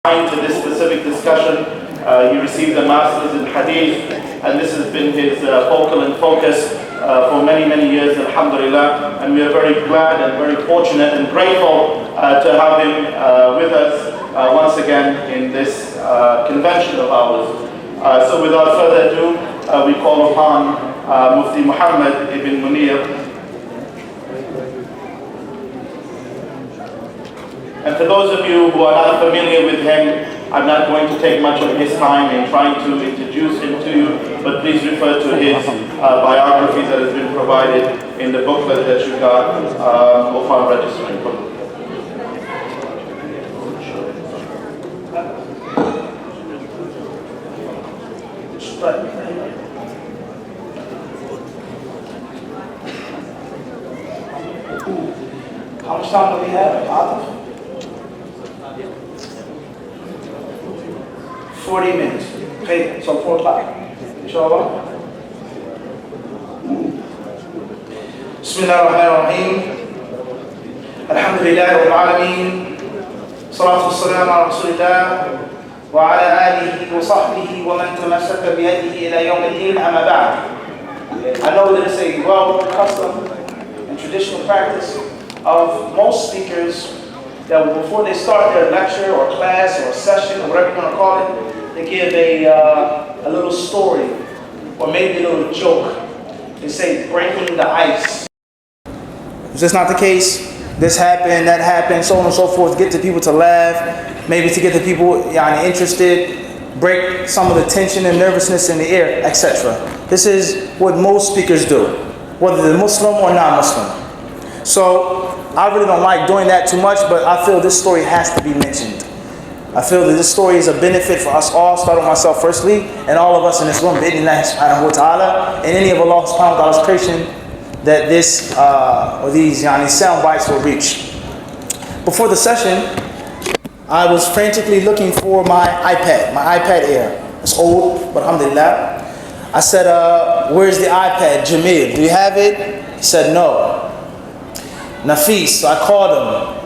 To this specific discussion. He received a master's in Hadith, and this has been his focal and focus for many years, alhamdulillah. And we are very glad and very fortunate and grateful to have him with us once again in this convention of ours. So without further ado, we call upon Mufti Muhammad ibn Munir. And for those of you who are not familiar with him, I'm not going to take much of his time in trying to introduce him to you, but please refer to his biography that has been provided in the booklet that you got upon registering. How much time do we have? 40 minutes. Okay, so 4 o'clock. Inshallah. Bismillah ar-Rahman ar-Rahim. Alhamdulillah Rabbil Alameen. Salatu wassalam ala Rasulillah wa ala alihi wa sahbihi wa man tamassaka bihadihi ila yawm al-din, amma ba'd. I know that it's a well-custom and traditional practice of most speakers that before they start their lecture or class or session or whatever you want to call it, they give a little story or maybe a little joke. They say breaking the ice. Is this not the case? This happened, that happened, so on and so forth. Get the people to laugh, maybe to get the people interested, break some of the tension and nervousness in the air, etc. This is what most speakers do, whether they're Muslim or non-Muslim. So I really don't like doing that too much, but I feel this story has to be mentioned. I feel that this story is a benefit for us all, starting with myself firstly, and all of us in this room, bi'idhnillah subhanahu wa ta'ala, and any of Allah subhanahu wa ta'ala's creation, that this, or these sound bites will reach. Before the session, I was frantically looking for my iPad Air. It's old, but alhamdulillah. I said, where's the iPad? Jamil, do you have it? He said, no. Nafis, so I called him.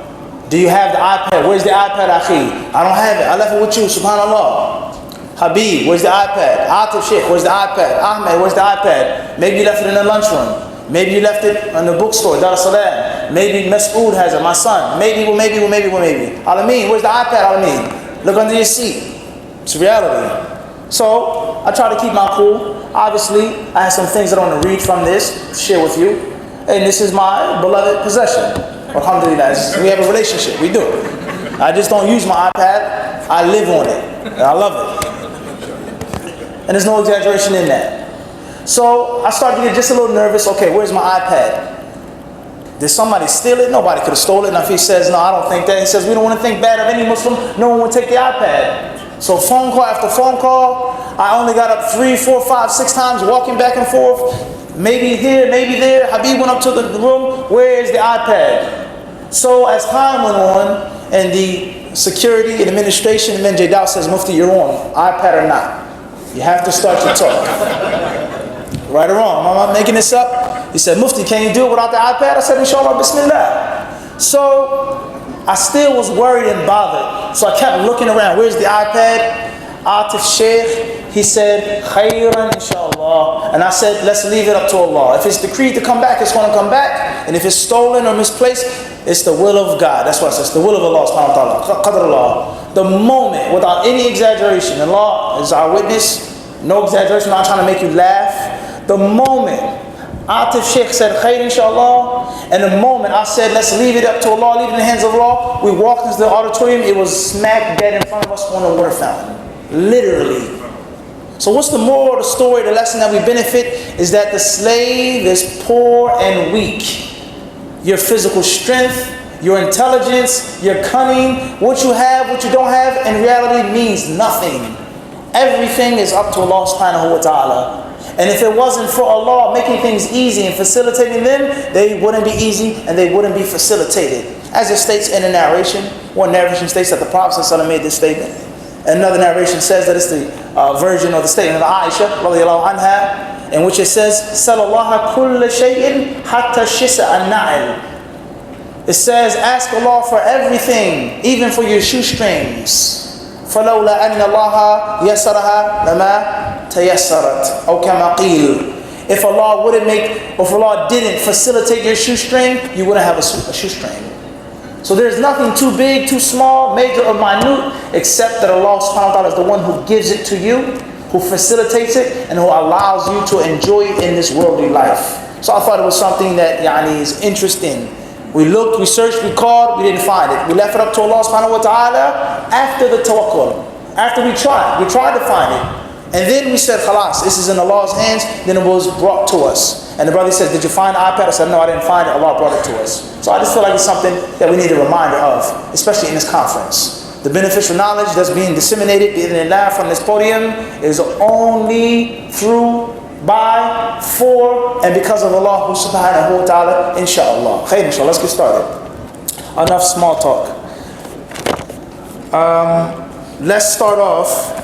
Do you have the iPad? Where's the iPad, Akhi? I don't have it. I left it with you, subhanAllah. Habib, where's the iPad? Atif Sheikh, where's the iPad? Ahmed, where's the iPad? Maybe you left it in the lunchroom. Maybe you left it in the bookstore, Dar es-Salaam. Maybe Mas'ud has it, my son. Maybe. Alameen, where's the iPad, Alameen? Look under your seat. It's reality. So, I try to keep my cool. Obviously, I have some things that I want to read from this, to share with you. And this is my beloved possession. Alhamdulillah, we have a relationship, we do. I just don't use my iPad, I live on it, and I love it. And there's no exaggeration in that. So I started to get just a little nervous. Okay, where's my iPad? Did somebody steal it? Nobody could have stolen it. Now if he says, no, I don't think that. He says, we don't want to think bad of any Muslim, no one would take the iPad. So phone call after phone call, I only got up 3, 4, 5, 6 times, walking back and forth. Maybe here, maybe there. Habib went up to the room. Where is the iPad? So as time went on, and the security and administration, and then J. Dow says, Mufti, you're on, iPad or not. You have to start your talk. Right or wrong? Am I making this up? He said, Mufti, can you do it without the iPad? I said, Inshallah, Bismillah. So I still was worried and bothered. So I kept looking around. Where's the iPad? Atif Sheikh. He said, khayran inshallah. And I said, let's leave it up to Allah. If it's decreed to come back, it's going to come back. And if it's stolen or misplaced, it's the will of God. That's what it says, the will of Allah subhanahu wa ta'ala. Qadr Allah. The moment, without any exaggeration, Allah is our witness, no exaggeration, I'm not trying to make you laugh. The moment Atif Sheikh said, khayr inshallah, and the moment I said, let's leave it up to Allah, leave it in the hands of Allah, we walked into the auditorium, it was smack dead in front of us on the water fountain. Literally. So what's the moral of the story, the lesson that we benefit is that the slave is poor and weak. Your physical strength, your intelligence, your cunning, what you have, what you don't have, in reality means nothing. Everything is up to Allah subhanahu wa ta'ala. And if it wasn't for Allah making things easy and facilitating them, they wouldn't be easy and they wouldn't be facilitated. As it states in a narration, one narration states that the Prophet ﷺ made this statement. Another narration says that it's the version of the statement of Aisha radiallahu anha, in which it says, Salallaha kulla shay'in hatta shisa an-na'il. It says, ask Allah for everything, even for your shoestrings. فلولا أن الله يسرها لما تيسرت أو كما قيل. If Allah wouldn't if Allah didn't facilitate your shoestring, you wouldn't have a shoestring. So there's nothing too big, too small, major or minute, except that Allah subhanahu wa ta'ala is the one who gives it to you, who facilitates it, and who allows you to enjoy it in this worldly life. So I thought it was something that is interesting. We looked, we searched, we called, we didn't find it. We left it up to Allah subhanahu wa ta'ala after the tawakkul. After we tried to find it. And then we said, khalas, this is in Allah's hands. Then it was brought to us. And the brother said, did you find the iPad? I said, no, I didn't find it. Allah brought it to us. So I just feel like it's something that we need a reminder of, especially in this conference. The beneficial knowledge that's being disseminated from this podium is only through, by, for, and because of Allah subhanahu wa ta'ala, inshallah. Khair, inshallah. Let's get started. Enough small talk. Let's start off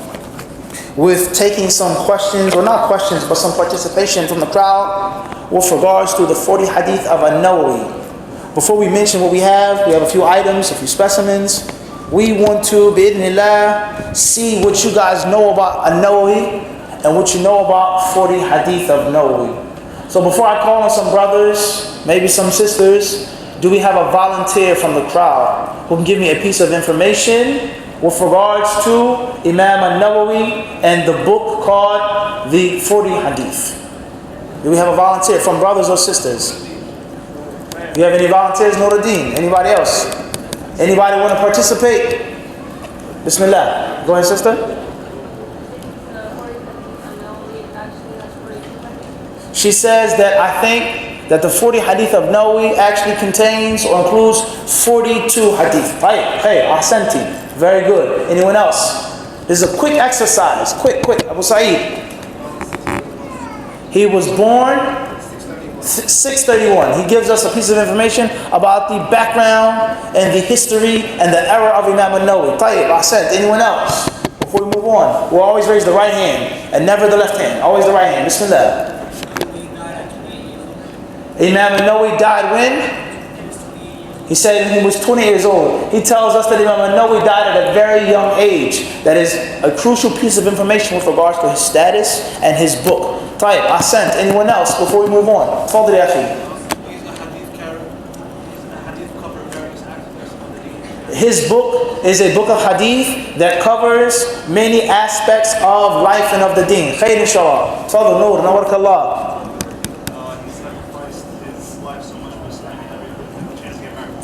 with taking some questions, or not questions, but some participation from the crowd with regards to the 40 hadith of Nawawi. Before we mention what we have a few items, a few specimens. We want to, bi'idhnillah, see what you guys know about Nawawi and what you know about 40 hadith of Nawawi. So before I call on some brothers, maybe some sisters, do we have a volunteer from the crowd who can give me a piece of information with regards to Imam al-Nawawi and the book called the 40 Hadith? Do we have a volunteer from brothers or sisters? Do you have any volunteers? Nuruddin? Anybody else? Anybody want to participate? Bismillah. Go ahead, sister. She says that I think that the 40 Hadith of Nawawi actually contains or includes 42 Hadith. Right? Hey, ahsanti. Very good. Anyone else? This is a quick exercise. Quick. Abu Sa'id. He was born 631. He gives us a piece of information about the background and the history and the era of Imam al-Nawawi. Tayyib, ahsant. Anyone else? Before we move on, we'll always raise the right hand and never the left hand. Always the right hand. Bismillah. Imam al-Nawawi died when? He said he was 20 years old. He tells us that Imam al-Nawawi died at a very young age. That is a crucial piece of information with regards to his status and his book. Tayyib, ahsant. Anyone else before we move on? Tafadhal ya akhi. His book is a book of hadith that covers many aspects of life and of the deen. Khair inshallah. Tafadhal, Noor, nawarakallah.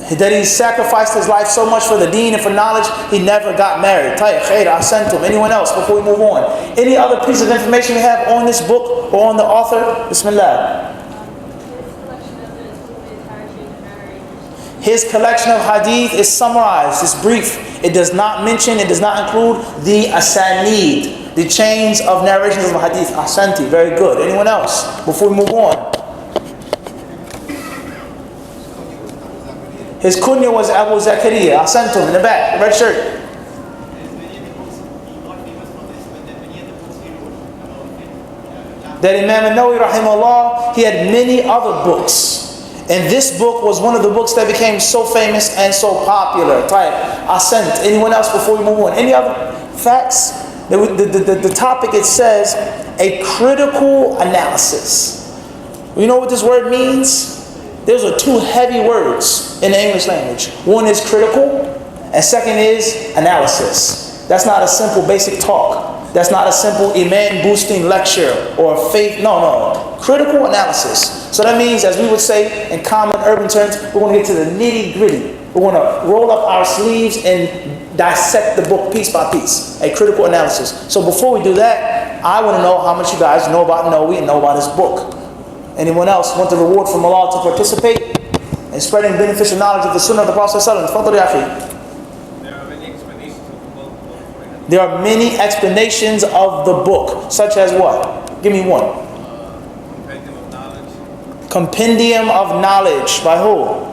That he sacrificed his life so much for the deen and for knowledge, he never got married. Tayyib, khair, ahsantum. Anyone else before we move on? Any other piece of information we have on this book or on the author? Bismillah. His collection of hadith is summarized, it's brief. It does not mention, it does not include the asanid, the chains of narrations of the hadith. Ahsanti, very good. Anyone else before we move on? His kunya was Abu Zakaria. Ahsantum, in the back, red shirt. That Imam al-Nawawi rahimahullah, he had many other books. And this book was one of the books that became so famous and so popular. Ahsant. Anyone else before we move on? Any other facts? The topic, it says, a critical analysis. You know what this word means? Those are two heavy words in the English language. One is critical, and second is analysis. That's not a simple basic talk. That's not a simple iman boosting lecture or faith. No. Critical analysis. So that means, as we would say in common urban terms, we're going to get to the nitty gritty. We're going to roll up our sleeves and dissect the book piece by piece. A critical analysis. So before we do that, I want to know how much you guys know about Nawawi and know about his book. Anyone else want the reward from Allah to participate in spreading beneficial knowledge of the Sunnah of the Prophet ﷺ? Tafadhal ya akhi. There are many explanations of the book, such as what? Give me one. Compendium of knowledge. Compendium of knowledge. By who?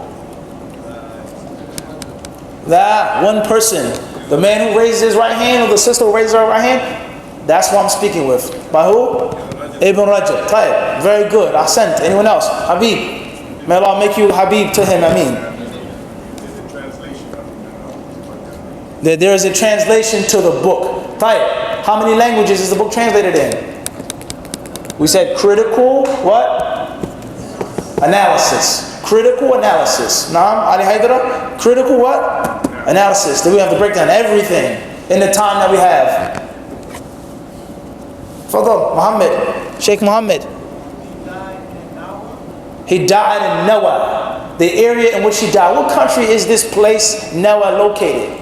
That one person. The man who raises his right hand or the sister who raises her right hand, that's what I'm speaking with. By who? Ibn Rajab. Tayyib. Very good. Ahsant. Anyone else? Habib. May Allah make you Habib to him. Ameen. There is a translation to the book. Tayyip. How many languages is the book translated in? We said critical, what? Analysis. Critical analysis. Naam, Ali Haidara? Critical what? Analysis. Then we have to break down everything in the time that we have. Fadal, Muhammad. Sheikh Muhammad. He died in Nawa, the area in which he died. What country is this place, Nawa, located?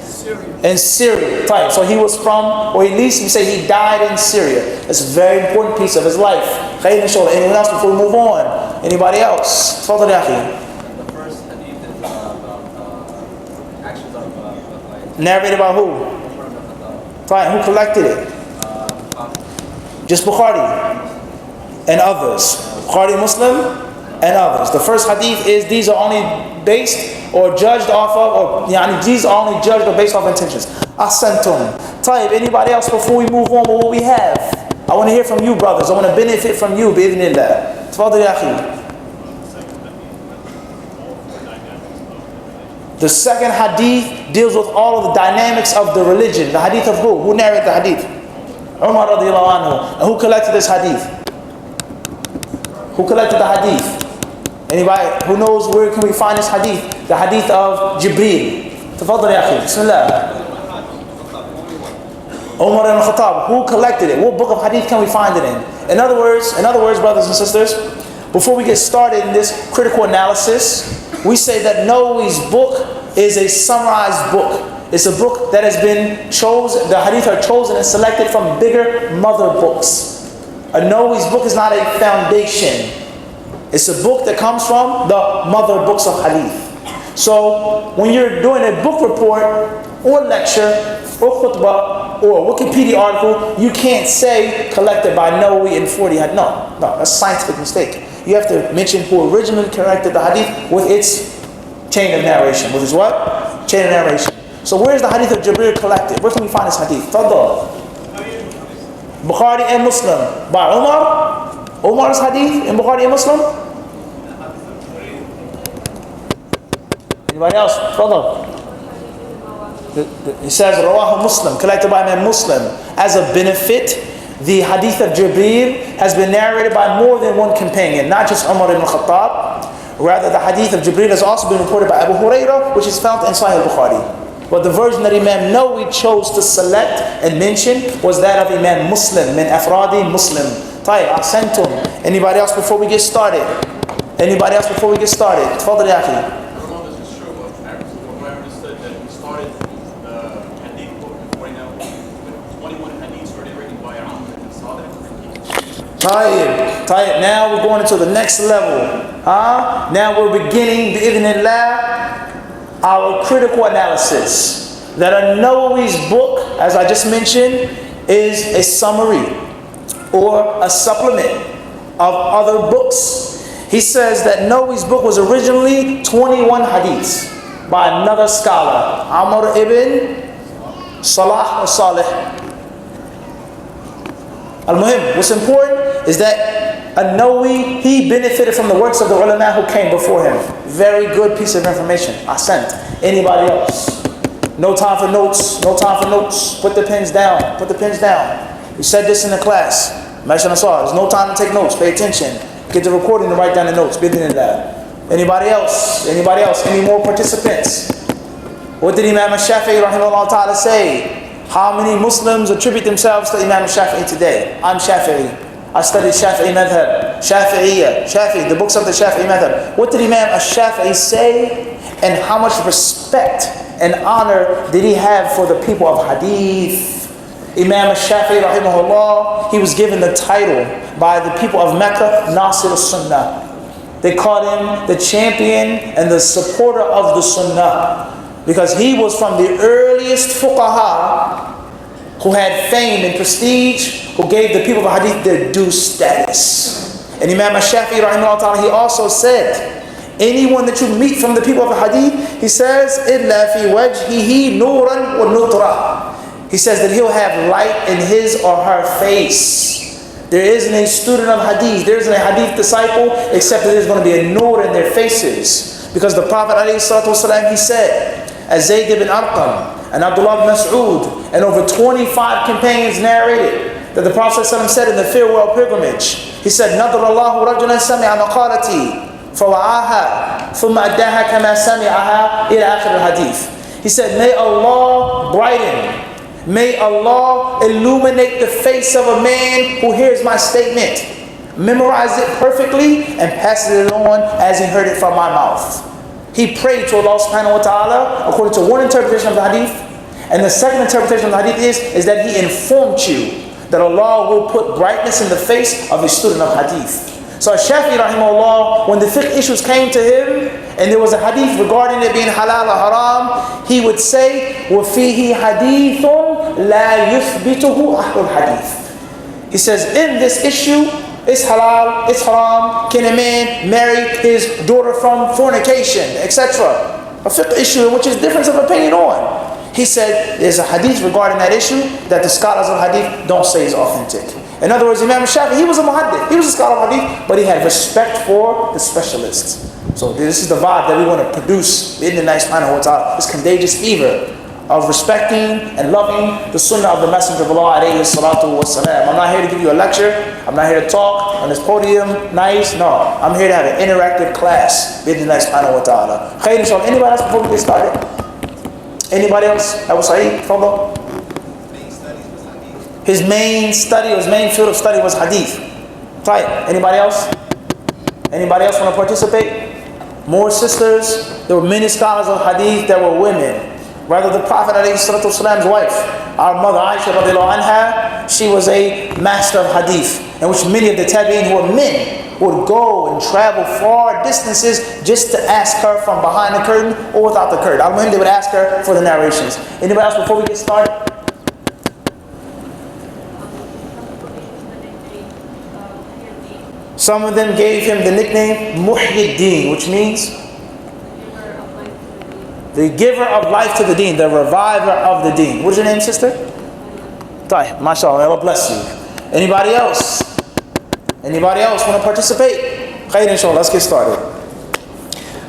Syria. In Syria. Type. So he was from, or at least we say he died in Syria. That's a very important piece of his life. Anyone else before we move on? Anybody else? The first hadith is about actions of like. Narrated by who? Fine. Who collected it? Just Bukhari and others. Bukhari Muslim and others. The first hadith is these are only based or judged off of, or these are only judged or based off intentions. Ahsantum. Tayyib, anybody else before we move on with what we have? I want to hear from you, brothers. I want to benefit from you, bi'idhnillah. Tafadhal ya akhi. The second hadith deals with all of the dynamics of the religion. The hadith of who? Who narrated the hadith? Umar radiallahu anhu. And who collected this hadith? Who collected the hadith? Anybody who knows where can we find this hadith? The hadith of Jibreel. Tafadhal ya akhi. Bismillah. Umar ibn Khattab. Who collected it? What book of hadith can we find it in? In other words, brothers and sisters, before we get started in this critical analysis, we say that Nawawi's book is a summarized book. It's a book that has been chosen, the hadith are chosen and selected from bigger mother books. A Nawawi's book is not a foundation. It's a book that comes from the mother books of hadith. So when you're doing a book report or lecture or khutbah or Wikipedia article, you can't say collected by Nawawi in 40 hadith. No, that's a scientific mistake. You have to mention who originally collected the hadith with its chain of narration. With its what? Chain of narration. So where is the hadith of Jibreel collected? Where can we find this hadith? Tadal. Bukhari and Muslim. By Umar? Umar's hadith in Bukhari and Muslim? Anybody else? Tadal. It says Rawahu Muslim, collected by Imam Muslim. As a benefit, the hadith of Jibreel has been narrated by more than one companion, not just Umar ibn Khattab. Rather, the hadith of Jibreel has also been reported by Abu Hurairah, which is found in Sahih Bukhari. But the version that Imam Nawawi chose to select and mention was that of Imam Muslim, min afradi Muslim. Tayyib, ahsantum. Anybody else before we get started? Anybody else before we get started? Tafadhal ya akhi. Tayyib. Now we're going into the next level. Now we're beginning, bi'idhnillah, our critical analysis. That a Nawawi's book, as I just mentioned, is a summary or a supplement of other books. He says that Nawawi's book was originally 21 hadiths by another scholar, Amr ibn Salah or Salih. Al-Muhim, what's important is that An-Nawawi, he benefited from the works of the ulama who came before him. Very good piece of information. Ahsant. Anybody else? No time for notes. No time for notes. Put the pens down. Put the pens down. We said this in the class. There's no time to take notes. Pay attention. Get the recording to write down the notes. Anybody else? Anybody else? Any more participants? What did Imam al-Shafi'i rahimahullah ta'ala say? How many Muslims attribute themselves to Imam al-Shafi'i today? I'm Shafi'i. I studied Shafi'i madhab. Shafi'i, the books of the Shafi'i madhab. What did Imam al-Shafi'i say? And how much respect and honor did he have for the people of hadith? Imam al-Shafi'i rahimahullah, he was given the title by the people of Mecca, Nasir al-Sunnah. They called him the champion and the supporter of the Sunnah. Because he was from the earliest fuqaha who had fame and prestige, who gave the people of hadith their due status. And Imam al-Shafi'i rahimahullah ta'ala, he also said, anyone that you meet from the people of the hadith, he says, إِلَّا فِي وَجْهِهِ نُورًا وَنُطْرًا. He says that he'll have light in his or her face. There isn't a student of hadith, there isn't a hadith disciple, except that there's going to be a nur in their faces. Because the Prophet ﷺ, he said, as Zayd ibn Arqam and Abdullah ibn Mas'ud, and over 25 companions narrated that the Prophet ﷺ said in the farewell pilgrimage, he said, نَظَرَ اللَّهُ رَجُلًا سَمِعَ مَقَالَتِي فَوَعَاهَا ثُمَّ أَدَّاهَا كَمَا سَمِعَهَا إِلَى آخِرِ الْحَدِيثِ. He said, may Allah brighten, may Allah illuminate the face of a man who hears my statement, memorized it perfectly, and passes it on as he heard it from my mouth. He prayed to Allah subhanahu wa ta'ala according to one interpretation of the hadith, and the second interpretation of the hadith is that he informed you that Allah will put brightness in the face of a student of hadith. So Shafi'i rahimahullah, when the fiqh issues came to him, and there was a hadith regarding it being halal or haram, he would say, وَفِيهِ حَدِيثٌ لَا يُثْبِتُهُ أَهْلُ الْحَدِيثِ. He says, in this issue, it's halal, it's haram, can a man marry his daughter from fornication, etc. A fiqh issue which is difference of opinion on. He said there's a hadith regarding that issue that the scholars of hadith don't say is authentic. In other words, Imam Shafi'i, he was a muhaddith, he was a scholar of hadith, but he had respect for the specialists. So this is the vibe that we want to produce in the nice subhanahu wa ta'ala, this contagious fever of respecting and loving the sunnah of the Messenger of Allah alayhi salatu wasalam. I'm not here to give you a lecture, I'm not here to talk on this podium, nice, no. I'm here to have an interactive class in the nice subhanahu wa ta'ala. Khair inshallah. Anybody else before we get started? Anybody else? Abu Sa'id, follow. His main study, his main field of study was hadith. Right. Anybody else? Anybody else want to participate? More sisters. There were many scholars of hadith that were women. Rather, the Prophet ﷺ's wife, our mother Aisha radiallahu anha, she was a master of hadith, in which many of the tabi'in who were men would go and travel far distances just to ask her from behind the curtain or without the curtain. Al-Muhim, they would ask her for the narrations. Anybody else before we get started? Some of them gave him the nickname Muhyiddin, which means the giver of life to the deen, the reviver of the deen. What is your name, sister? Tayyib, mashallah, Allah bless you. Anybody else? Anybody else want to participate? Khair inshallah, let's get started.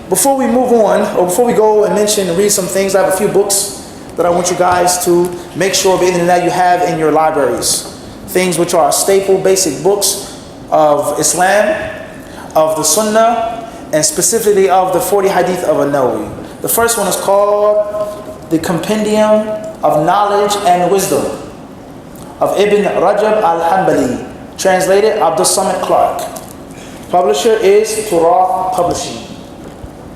Before we move on, or before we go and mention and read some things, I have a few books that I want you guys to make sure that you have in your libraries. Things which are staple, basic books of Islam, of the Sunnah, and specifically of the 40 Hadith of Nawawi. The first one is called The Compendium of Knowledge and Wisdom of Ibn Rajab al-Hanbali. Translated, Abdul Samad Clark. Publisher is Turath Publishing.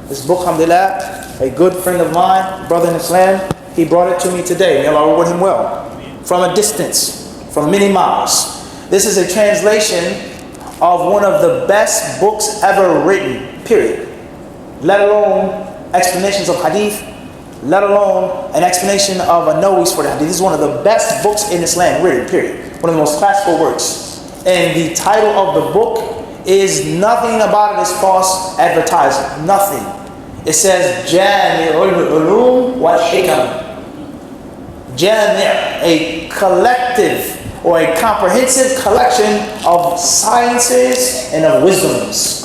This book, alhamdulillah, a good friend of mine, brother in Islam, he brought it to me today. May Allah reward him well. From a distance, from many miles. This is a translation of one of the best books ever written, period. Let alone explanations of hadith, let alone an explanation of a Nawawi's for the hadith. This is one of the best books in Islam written, period. One of the most classical works. And the title of the book is nothing about it is false advertising. Nothing. It says Jami'ul Ulum wal Hikam. Jami', a collective or a comprehensive collection of sciences and of wisdoms.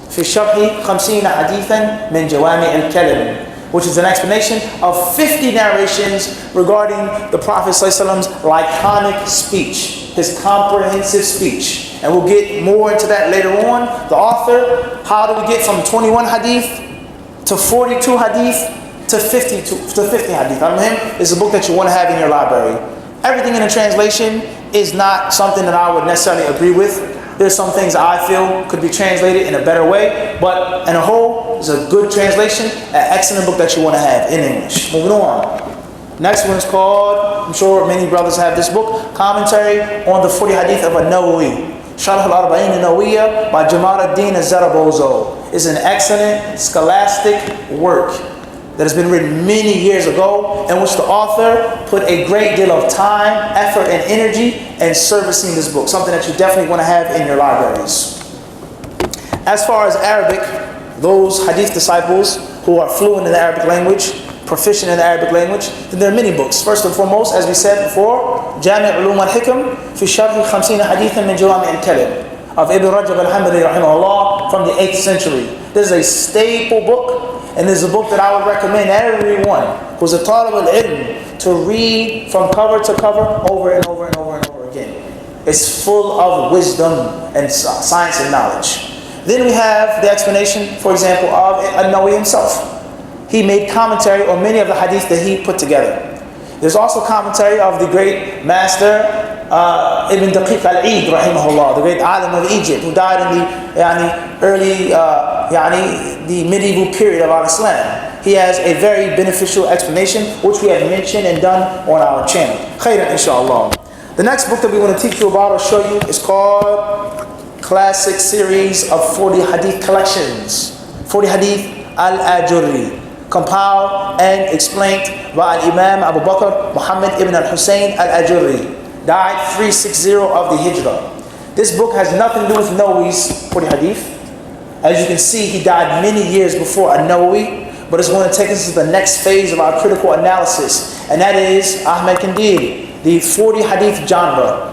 في شرح 50 حديثا من جوامع الكلم, which is an explanation of 50 narrations regarding the Prophet ﷺ's laconic speech, his comprehensive speech. And we'll get more into that later on. The author, how do we get from 21 hadith to 42 hadith to 50 hadith? Al-Muhim is a book that you want to have in your library. Everything in the translation is not something that I would necessarily agree with. There's some things I feel could be translated in a better way, but in a whole, it's a good translation, an excellent book that you want to have in English. Moving on. Next one is called, I'm sure many brothers have this book, Commentary on the 40 Hadith of Nawawi. Sharh al-Arba'in al-Nawawiyya by Jamal ad-Din al-Zarabozo. It's an excellent scholastic work that has been written many years ago, in which the author put a great deal of time, effort, and energy in servicing this book. Something that you definitely want to have in your libraries. As far as Arabic, those hadith disciples who are fluent in the Arabic language, proficient in the Arabic language, then there are many books. First and foremost, as we said before, Jami' Ulum al-Hikam fi Sharh 50 Hadithan min Jawami' al-Kalim of Ibn Rajab al-Hanbali rahimahullah from the 8th century. This is a staple book And there's a book that I would recommend everyone who's a talib al-ilm to read from cover to cover over and over and over and over again. It's full of wisdom and science and knowledge. Then we have the explanation, for example, of Nawawi himself. He made commentary on many of the hadith that he put together. There's also commentary of the great master Ibn Daqiq al-Eid, rahimahullah, the great alim of Egypt, who died in the early, the medieval period of our Islam. He has a very beneficial explanation, which we have mentioned and done on our channel. Khairan, inshallah. The next book that we want to teach you about or show you is called Classic Series of 40 Hadith Collections. 40 Hadith al-Ajurri, compiled and explained by Imam Abu Bakr Muhammad ibn al-Hussein al-Ajurri, died 360 of the Hijrah. This book has nothing to do with Nawawi's 40 Hadith. As you can see, he died many years before Nawawi, but it's going to take us to the next phase of our critical analysis, and that is Ahmed Kandil, the 40 Hadith genre.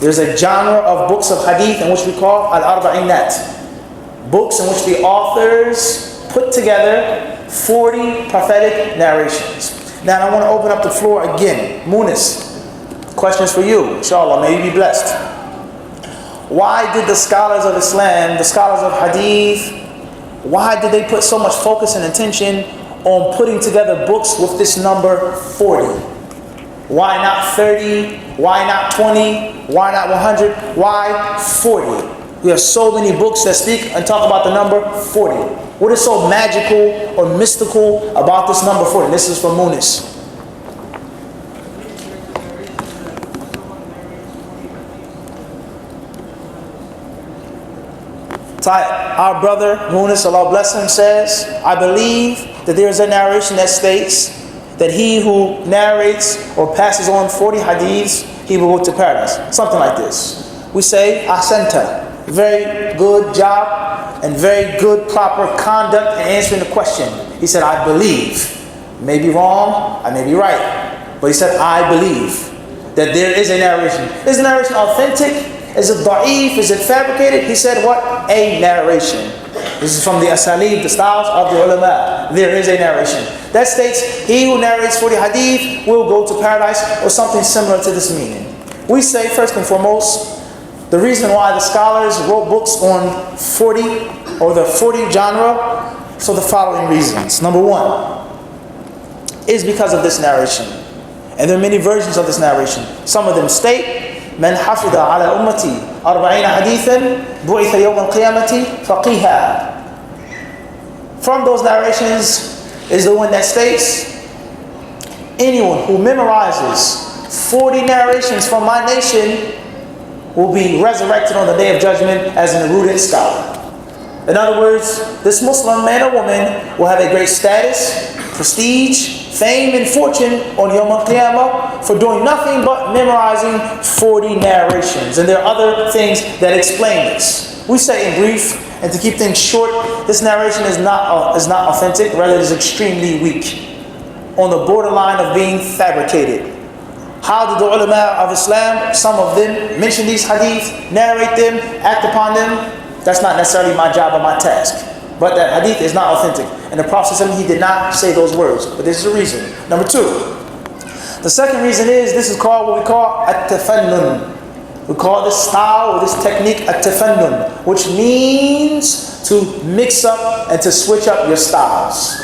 There's a genre of books of Hadith in which we call Al-Arba'inat, books in which the authors put together 40 prophetic narrations. Now I want to open up the floor again. Munis, questions for you, inshallah, may you be blessed. Why did the scholars of Islam, the scholars of Hadith, why did they put so much focus and attention on putting together books with this number 40? Why not 30? Why not 20? Why not 100? Why 40? We have so many books that speak and talk about the number 40. What is so magical or mystical about this number 40? This is from Munis. Our brother Munis, Allah bless him, says, I believe that there is a narration that states that he who narrates or passes on 40 hadiths, he will go to paradise. Something like this. We say, Ahsanta, very good job and very good proper conduct in answering the question. He said, I believe. May be wrong, I may be right. But he said, I believe that there is a narration. Is the narration authentic? Is it da'if? Is it fabricated? He said what? A narration. This is from the asalib, the styles of the ulama. There is a narration that states, he who narrates 40 hadith will go to paradise, or something similar to this meaning. We say, first and foremost, the reason why the scholars wrote books on 40 or the 40 genre, so the following reasons. Number one is because of this narration. And there are many versions of this narration. Some of them state, من حفظ على أمتي 40 حديثا بعث يوم القيامة فقيها. From those narrations is the one that states, anyone who memorizes 40 narrations from my nation will be resurrected on the day of judgment as an erudite scholar. In other words, this Muslim man or woman will have a great status, prestige, fame and fortune on Yawm al-Qiyamah for doing nothing but memorizing 40 narrations. And there are other things that explain this. We say in brief, and to keep things short, this narration is not authentic, rather it is extremely weak, on the borderline of being fabricated. How did the ulama of Islam, some of them, mention these hadith, narrate them, act upon them? That's not necessarily my job or my task. But that hadith is not authentic. And the Prophet, he did not say those words. But this is the reason. Number two, the second reason is, this is called what we call at-tafannun. We call this style or this technique at-tafannun, which means to mix up and to switch up your styles.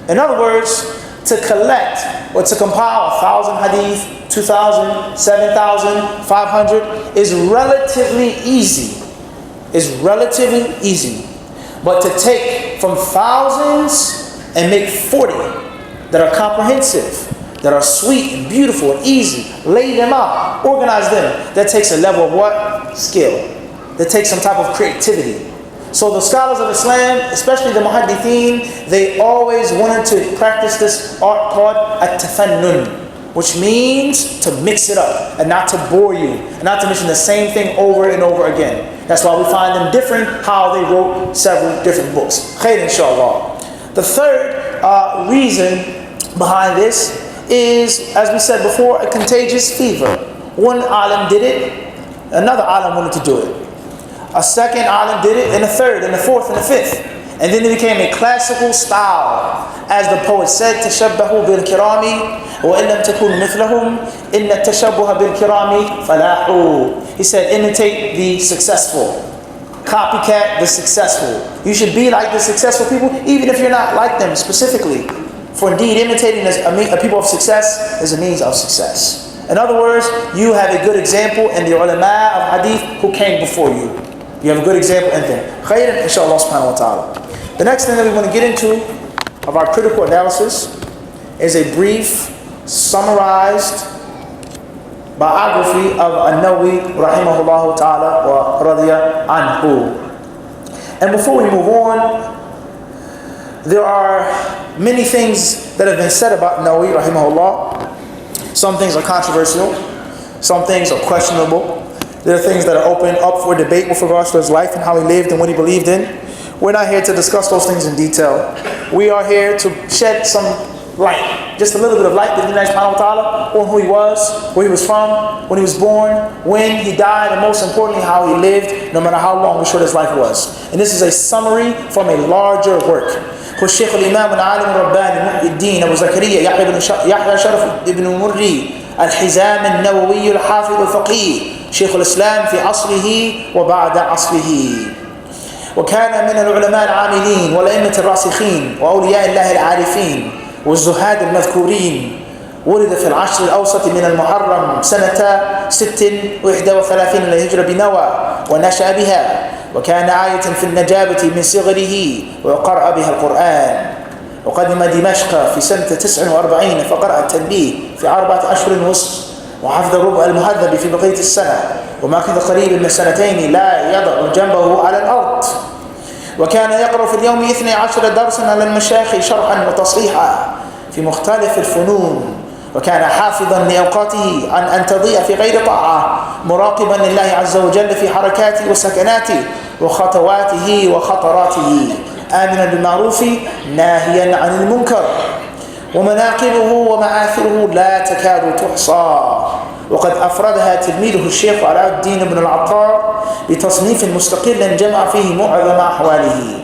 In other words, to collect or to compile 1,000 hadith, 2,000, 7,000, 500 is relatively easy. Is relatively easy. But to take from thousands and make 40 that are comprehensive, that are sweet and beautiful and easy, lay them out, organize them, that takes a level of what? Skill. That takes some type of creativity. So the scholars of Islam, especially the muhaddithin, they always wanted to practice this art called at-tafannun, which means to mix it up and not to bore you, and not to mention the same thing over and over again. That's why we find them different, how they wrote several different books. Khair, inshallah. The third reason behind this is, as we said before, a contagious fever. One alim did it, another alim wanted to do it. A second alim did it, and a third, and a fourth, and a fifth. And then it became a classical style. As the poet said, تَشَبَّهُوا بِالْكِرَامِ وَإِن لَمْ تَكُونُوا مِثْلَهُم إِنَّ التَّشَبُّهَ بِالْكِرَامِ فَلَاحُ. He said, imitate the successful. Copycat the successful. You should be like the successful people, even if you're not like them specifically. For indeed, imitating a people of success is a means of success. In other words, you have a good example in the ulama of hadith who came before you. You have a good example in them. Khairan, inshallah subhanahu wa ta'ala. The next thing that we want to get into of our critical analysis is a brief, summarized biography of Nawawi rahimahullah ta'ala wa radiya anhu. And before we move on, there are many things that have been said about Nawawi rahimahullah. Some things are controversial, some things are questionable. There are things that are open up for debate with regards to his life and how he lived and what he believed in. We're not here to discuss those things in detail. We are here to shed some light, just a little bit of light, on who he was, where he was from, when he was born, when he died, and most importantly, how he lived, no matter how long or short his life was. And this is a summary from a larger work. والشيخ الإمام العالم الرباني محي الدين أبو زكريا يحيى شرف ابن مري الحزام النووي الحافظ الفقيه شيخ الإسلام في عصره وبعد عصره. وكان من العلماء العاملين والأئمة الراسخين وأولياء الله العارفين والزهاد المذكورين. ولد في العشر الأوسط من المحرم سنة 36 للهجرة بنوى ونشأ بها. وكان آية في النجابة من صغره وقرأ بها القرآن. وقدم دمشق في سنة 49 فقرأ التنبيه في 4 أشهر ونصف. وحفظ الربع المهذب في بقية السنة. ومكث قريب من 2 لا يضع جنبه على الأرض. وكان يقرأ في اليوم 12 درسا على المشايخ شرحا وتصحيحا في مختلف الفنون. وكان حافظا لأوقاته عن أن تضيع في غير طاعة مراقبا لله عز وجل في حركاته وسكناته وخطواته وخطراته آمنا بالمعروف ناهيا عن المنكر. ومناقبه ومآثره لا تكاد تحصى. وقد أفردها تلميذه الشيخ علاء الدين بن العطار بتصنيف مستقل جمع فيه معظم أحواله.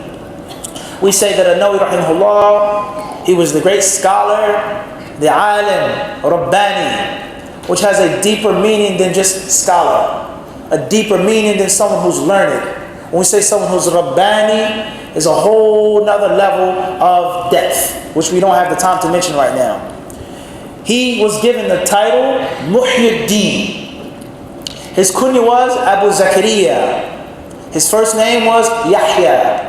We say that Nawawi rahimahullah, he was the great scholar, the alim, Rabbani, which has a deeper meaning than just scholar, a deeper meaning than someone who's learned. When we say someone who's Rabbani, is a whole nother level of depth, which we don't have the time to mention right now. He was given the title Muhyiddin. His kunya was Abu Zakaria. His first name was Yahya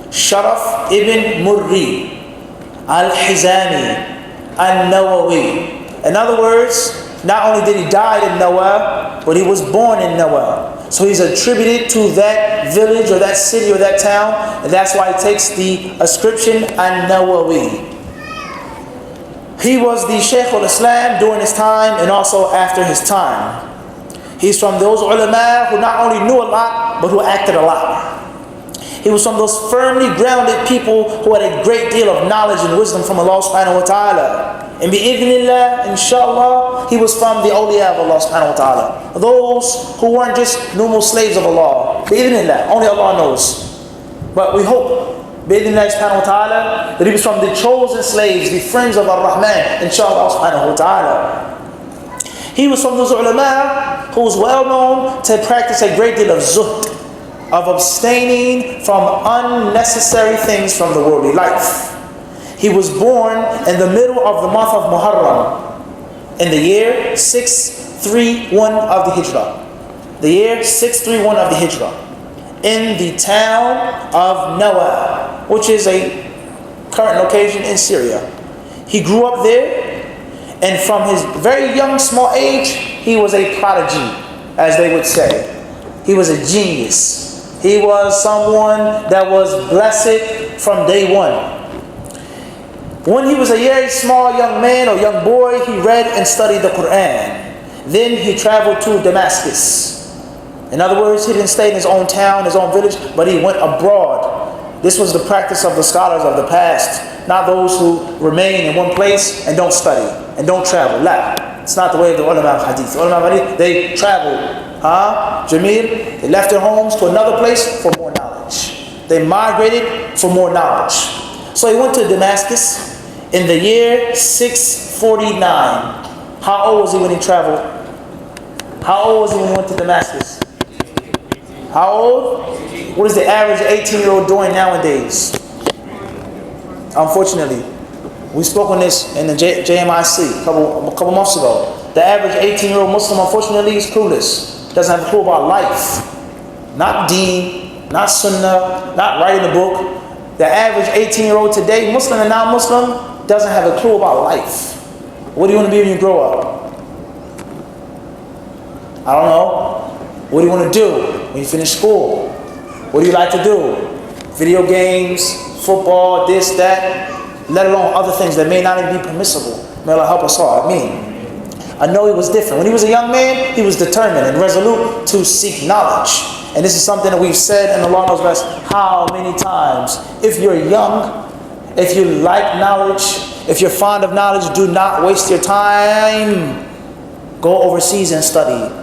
Sharaf ibn Murri al-Hizami al-Nawawi. In other words, not only did he die in Nawab, but he was born in Nawab. So he's attributed to that village or that city or that town, and that's why he takes the ascription al-Nawawi. He was the Shaykh al-Islam during his time and also after his time. He's from those ulama who not only knew a lot, but who acted a lot. He was from those firmly grounded people who had a great deal of knowledge and wisdom from Allah subhanahu wa ta'ala. And bi'idhnillah, inshallah, he was from the awliya of Allah subhanahu wa ta'ala. Those who weren't just normal slaves of Allah. Bi'idhnillah, only Allah knows. But we hope, bi'idhnillah subhanahu wa ta'ala, that he was from the chosen slaves, the friends of Ar-Rahman, inshallah subhanahu wa ta'ala. He was from those ulama who was well known to practice a great deal of zuhd, of abstaining from unnecessary things from the worldly life. He was born in the middle of the month of Muharram in the year 631 of the Hijrah. The year 631 of the Hijrah in the town of Nawab, which is a current location in Syria. He grew up there, and from his very young, small age, he was a prodigy, as they would say. He was a genius. He was someone that was blessed from day one. When he was a very small young man or young boy, he read and studied the Quran. Then he traveled to Damascus. In other words, he didn't stay in his own town, his own village, but he went abroad. This was the practice of the scholars of the past, not those who remain in one place and don't study and don't travel. La. It's not the way of the ulama of hadith. The ulama of hadith, they traveled. Jamil, they left their homes to another place for more knowledge. They migrated for more knowledge. So he went to Damascus in the year 649. How old was he when he traveled? How old was he when he went to Damascus? How old? What is the average 18-year-old doing nowadays? Unfortunately, we spoke on this in the JMIC a couple months ago. The average 18-year-old Muslim, unfortunately, is clueless. Doesn't have a clue about life. Not deen, not sunnah, not writing a book. The average 18-year-old today, Muslim and non-Muslim, doesn't have a clue about life. What do you want to be when you grow up? I don't know. What do you want to do when you finish school? What do you like to do? Video games, football, this, that, let alone other things that may not even be permissible. May Allah help us all. I know he was different. When he was a young man, he was determined and resolute to seek knowledge. And this is something that we've said, and Allah knows best how many times. If you're young, if you like knowledge, if you're fond of knowledge, do not waste your time. Go overseas and study.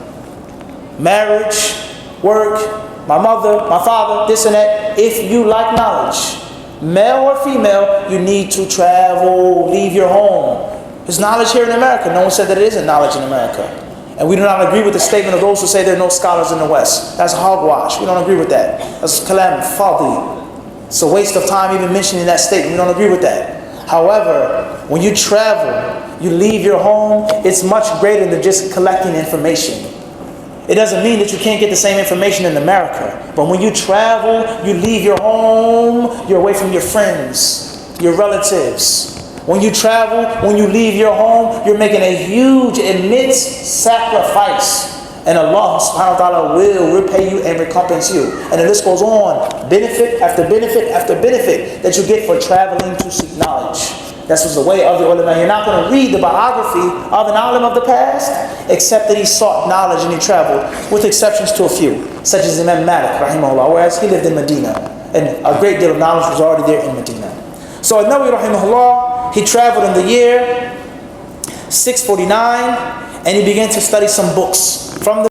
Marriage, work, my mother, my father, this and that. If you like knowledge, male or female, you need to travel, leave your home. There's knowledge here in America. No one said that it isn't knowledge in America. And we do not agree with the statement of those who say there are no scholars in the West. That's hogwash. We don't agree with that. That's kalam fadhi. It's a waste of time even mentioning that statement. We don't agree with that. However, when you travel, you leave your home, it's much greater than just collecting information. It doesn't mean that you can't get the same information in America. But when you travel, you leave your home, you're away from your friends, your relatives. When you travel, when you leave your home, you're making a huge, immense sacrifice. And Allah subhanahu wa ta'ala will repay you and recompense you. And the list goes on. Benefit after benefit after benefit that you get for traveling to seek knowledge. This was the way of the ulama. You're not going to read the biography of an alim of the past, except that he sought knowledge and he traveled, with exceptions to a few, such as Imam Malik, rahimahullah, whereas he lived in Medina. And a great deal of knowledge was already there in Medina. So Nawawi, rahimahullah, he traveled in the year 649, and he began to study some books from the